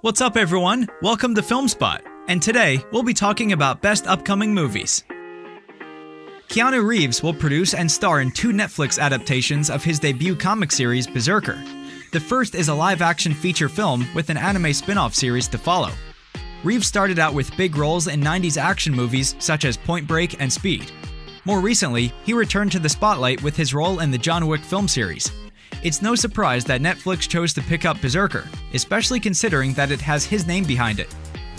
What's up, everyone? Welcome to Film Spot, and today we'll be talking about best upcoming movies. Keanu Reeves will produce and star in two Netflix adaptations of his debut comic series, Brzrkr. The first is a live-action feature film with an anime spin-off series to follow. Reeves started out with big roles in 90s action movies such as Point Break and Speed. More recently, he returned to the spotlight with his role in the John Wick film series. It's no surprise that Netflix chose to pick up Brzrkr, especially considering that it has his name behind it.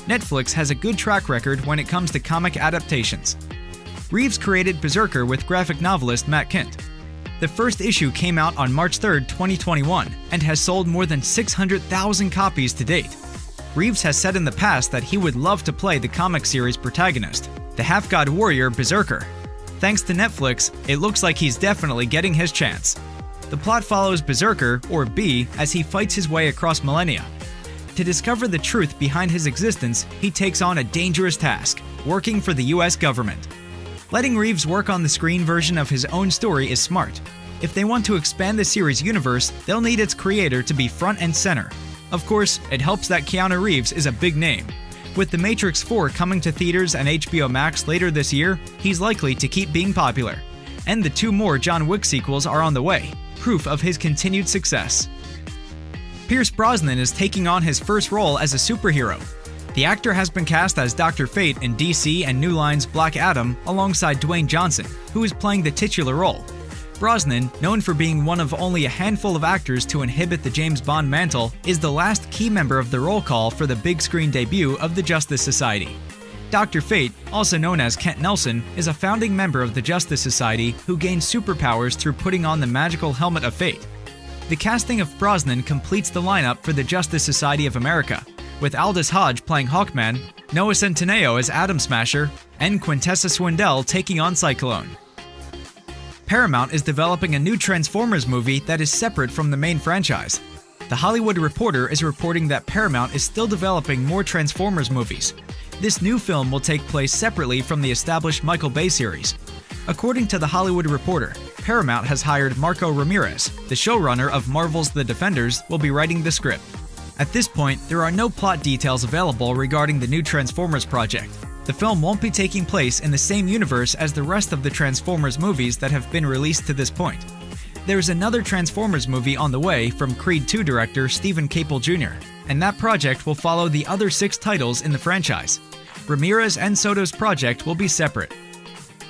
Netflix has a good track record when it comes to comic adaptations. Reeves created Brzrkr with graphic novelist Matt Kindt. The first issue came out on March 3, 2021, and has sold more than 600,000 copies to date. Reeves has said in the past that he would love to play the comic series protagonist, the half-god warrior Brzrkr. Thanks to Netflix, it looks like he's definitely getting his chance. The plot follows Brzrkr, or B, as he fights his way across millennia. To discover the truth behind his existence, he takes on a dangerous task, working for the US government. Letting Reeves work on the screen version of his own story is smart. If they want to expand the series universe, they'll need its creator to be front and center. Of course, it helps that Keanu Reeves is a big name. With The Matrix 4 coming to theaters and HBO Max later this year, he's likely to keep being popular. And the two more John Wick sequels are on the way, proof of his continued success. Pierce Brosnan is taking on his first role as a superhero. The actor has been cast as Dr. Fate in DC and New Line's Black Adam alongside Dwayne Johnson, who is playing the titular role. Brosnan, known for being one of only a handful of actors to inhabit the James Bond mantle, is the last key member of the roll call for the big screen debut of the Justice Society. Dr. Fate, also known as Kent Nelson, is a founding member of the Justice Society who gained superpowers through putting on the magical helmet of fate. The casting of Brosnan completes the lineup for the Justice Society of America, with Aldous Hodge playing Hawkman, Noah Centineo as Atom Smasher, and Quintessa Swindell taking on Cyclone. Paramount is developing a new Transformers movie that is separate from the main franchise. The Hollywood Reporter is reporting that Paramount is still developing more Transformers movies. This new film will take place separately from the established Michael Bay series. According to The Hollywood Reporter, Paramount has hired Marco Ramirez, the showrunner of Marvel's The Defenders, will be writing the script. At this point, there are no plot details available regarding the new Transformers project. The film won't be taking place in the same universe as the rest of the Transformers movies that have been released to this point. There's another Transformers movie on the way from Creed II director Stephen Caple Jr., and that project will follow the other 6 titles in the franchise. Ramirez and Soto's project will be separate.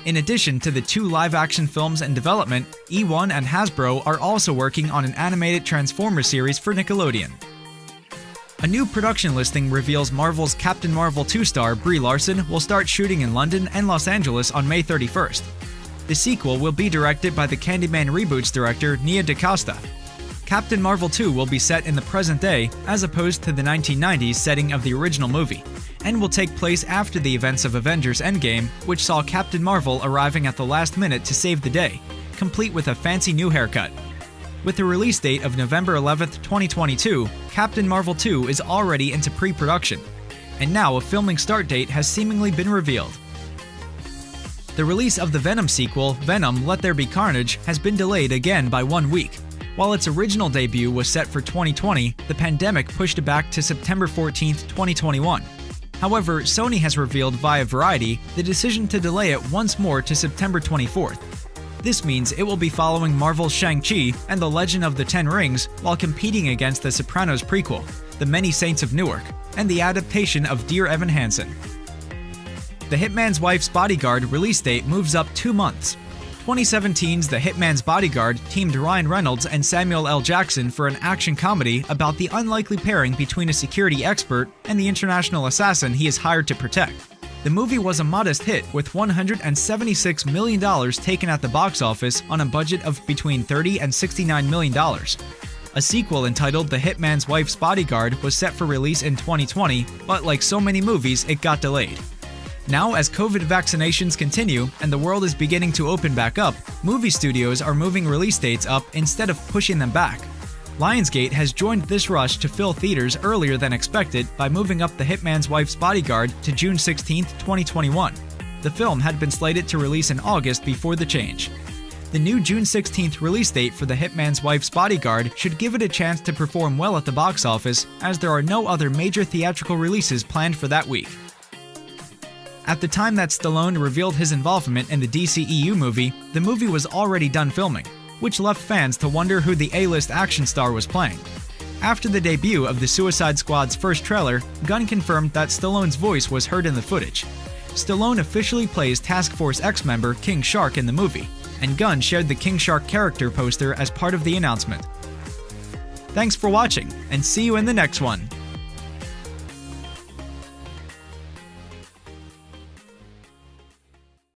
In addition to the 2 live-action films in development, E1 and Hasbro are also working on an animated Transformers series for Nickelodeon. A new production listing reveals Marvel's Captain Marvel 2 star Brie Larson will start shooting in London and Los Angeles on May 31st. The sequel will be directed by the Candyman Reboots director Nia DaCosta. Captain Marvel 2 will be set in the present day as opposed to the 1990s setting of the original movie, and will take place after the events of Avengers Endgame, which saw Captain Marvel arriving at the last minute to save the day, complete with a fancy new haircut. With the release date of November 11, 2022, Captain Marvel 2 is already into pre-production, and now a filming start date has seemingly been revealed. The release of the Venom sequel, Venom: Let There Be Carnage, has been delayed again by 1 week. While its original debut was set for 2020, the pandemic pushed it back to September 14, 2021. However, Sony has revealed via Variety the decision to delay it once more to September 24th. This means it will be following Marvel's Shang-Chi and The Legend of the Ten Rings while competing against the Sopranos prequel, The Many Saints of Newark, and the adaptation of Dear Evan Hansen. The Hitman's Wife's Bodyguard release date moves up 2 months. 2017's The Hitman's Bodyguard teamed Ryan Reynolds and Samuel L. Jackson for an action comedy about the unlikely pairing between a security expert and the international assassin he is hired to protect. The movie was a modest hit with $176 million taken at the box office on a budget of between $30 and $69 million. A sequel entitled The Hitman's Wife's Bodyguard was set for release in 2020, but like so many movies, it got delayed. Now, as COVID vaccinations continue and the world is beginning to open back up, movie studios are moving release dates up instead of pushing them back. Lionsgate has joined this rush to fill theaters earlier than expected by moving up The Hitman's Wife's Bodyguard to June 16, 2021. The film had been slated to release in August before the change. The new June 16th release date for The Hitman's Wife's Bodyguard should give it a chance to perform well at the box office, as there are no other major theatrical releases planned for that week. At the time that Stallone revealed his involvement in the DCEU movie, the movie was already done filming, which left fans to wonder who the A-list action star was playing. After the debut of the Suicide Squad's first trailer, Gunn confirmed that Stallone's voice was heard in the footage. Stallone officially plays Task Force X member King Shark in the movie, and Gunn shared the King Shark character poster as part of the announcement. Thanks for watching, and see you in the next one!